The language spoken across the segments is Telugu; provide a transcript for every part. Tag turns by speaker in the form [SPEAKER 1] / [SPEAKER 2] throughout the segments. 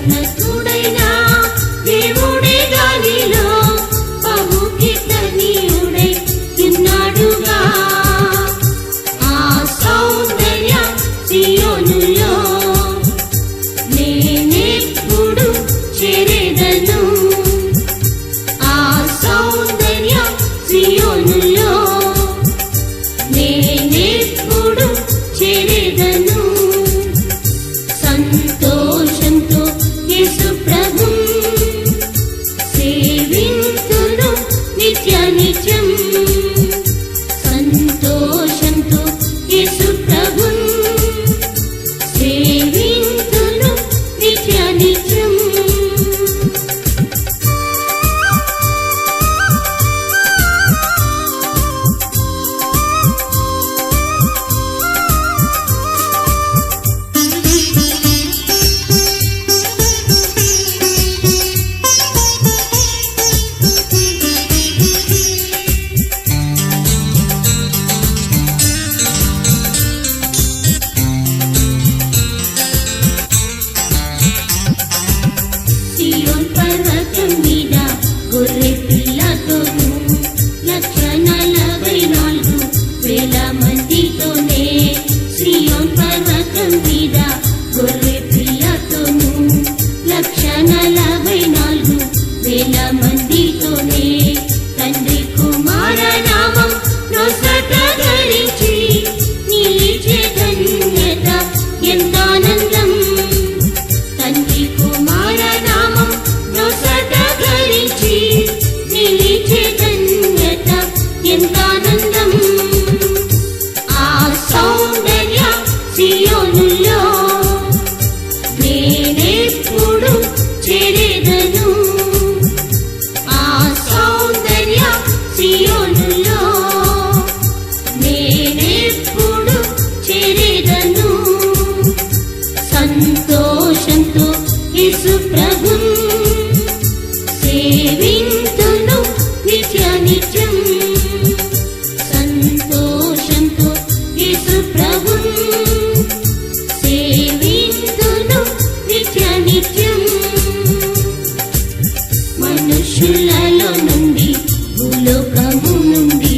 [SPEAKER 1] ఉన్నతుడైన దేవుడే గాలిలో బహు కీర్తనీయుడై ఉన్నాడుగా. ఆ సౌందర్య సియోనులో నేనెప్పుడు చేరేదను. ఆ సౌందర్య సియోనులో నేనెప్పుడు చేరేదను. సంతోషంతో యేసు ప్రభుం సేవింతును నిత్య నిత్యం. సంతోషంతో యేసు ప్రభుం సేవింతును నిత్య నిత్యం. సియోన్ పర్వతం మీద గొర్రె పిల్లతోను 144,000 మందితోనే. సియోన్ పర్వతం మీద గొర్రె పిల్లతోను 144,000 మందితోనే. తండ్రి కుమార నామం నొసట ధరించి నిలిచే ధన్యత ఎంతానందం. తండ్రి కుమార నామం నొసట ధరించి నిలిచే ధన్యత ఎంతానందం. ఆ సౌందర్య సియోనులో నేనెప్పుడు చేరేదను. ఆ సౌందర్య సియోనులో నేనెప్పుడు చేరేదను. సంతోషంతో యేసు ప్రభుం సేవింతును నిత్య నిత్యం. సంతోషంతో యేసు ప్రభుం సేవింతును నిత్య నిత్యం. మనుషులలో నుండి భూలోకము నుండి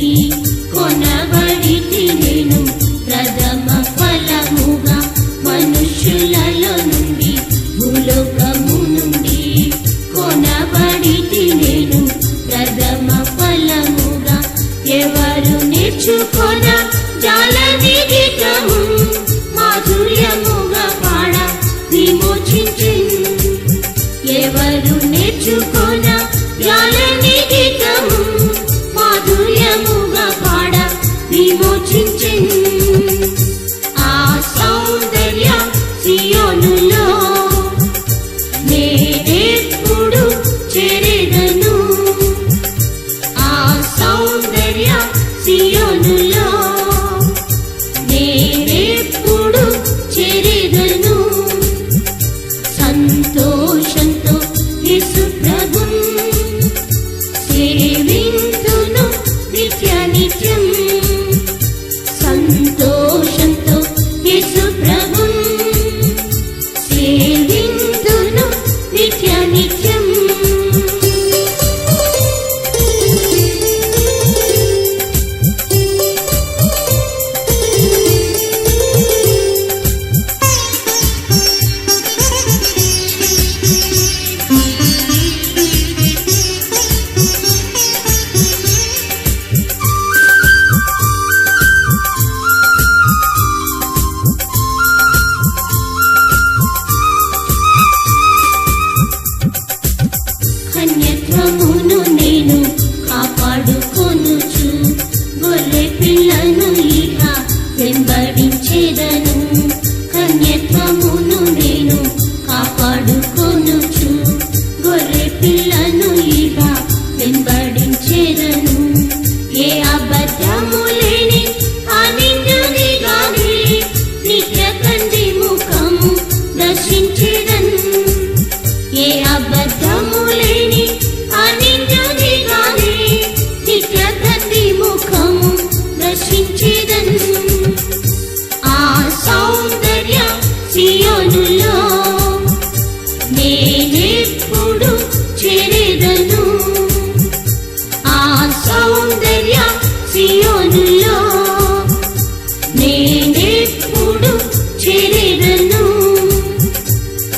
[SPEAKER 1] కొనబడితి నేను ప్రథమ ఫలముగా. మనుషులలో నుండి భూలోకము నుండి కొనబడితి నేను ప్రథమ ఫలముగా. ఎవరు నేర్చుకొన జాలని గీతము మాధుర్యముగా పాడ విమోచించెను. ఎవరు నేర్చుకొన జాలని గీతము మాధుర్యముగా పాడ విమోచించెను. ఆ సౌందర్య సియోనులో నేనెప్పుడు చేరేదను. ఆ సౌందర్య సియోనులో నేనెప్పుడు చేరేదను. సంతోషంతో యేసు ప్రభుం సేవింతును నిత్య నిత్యం. సంతోషంతో యేసు ప్రభుం సేవింతును నిత్య నిత్యం. కన్యత్వమును నేను కాపాడుకొనుచు గొర్రె పిల్లను ఇహ వెంబడించేదను. కన్యత్వమును నేను కాపాడుకొనుచు గొర్రె పిల్లను ఇహ వెంబడించేదను. ఏ అబద్ధము లేని అనిందుని గాని నిత్య తండ్రి ముఖము దర్శించేదను. ఏ అబద్ధము లేని అనిందుని గాని నిత్య తండ్రి ముఖము దర్శించేదను. ఆ సౌందర్య సియోనులో నేనెప్పుడు చేరెదను ఆ సౌందర్య సియోనులో నేనెప్పుడు చేరెదను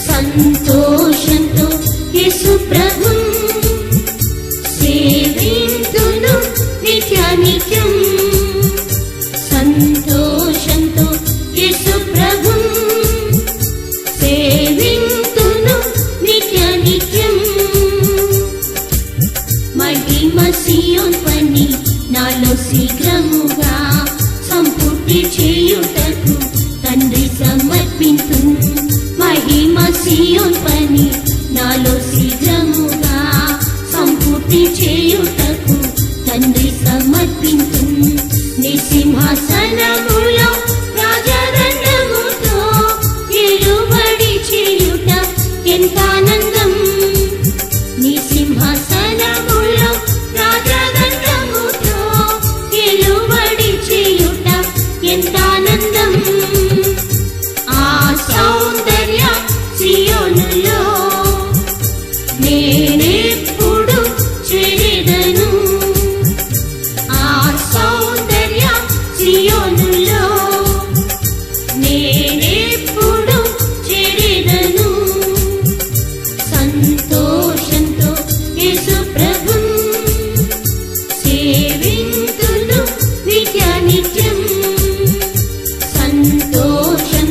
[SPEAKER 1] సంతోషంతో యేసు ప్రభుం సేవింతును నిత్యానిత్యం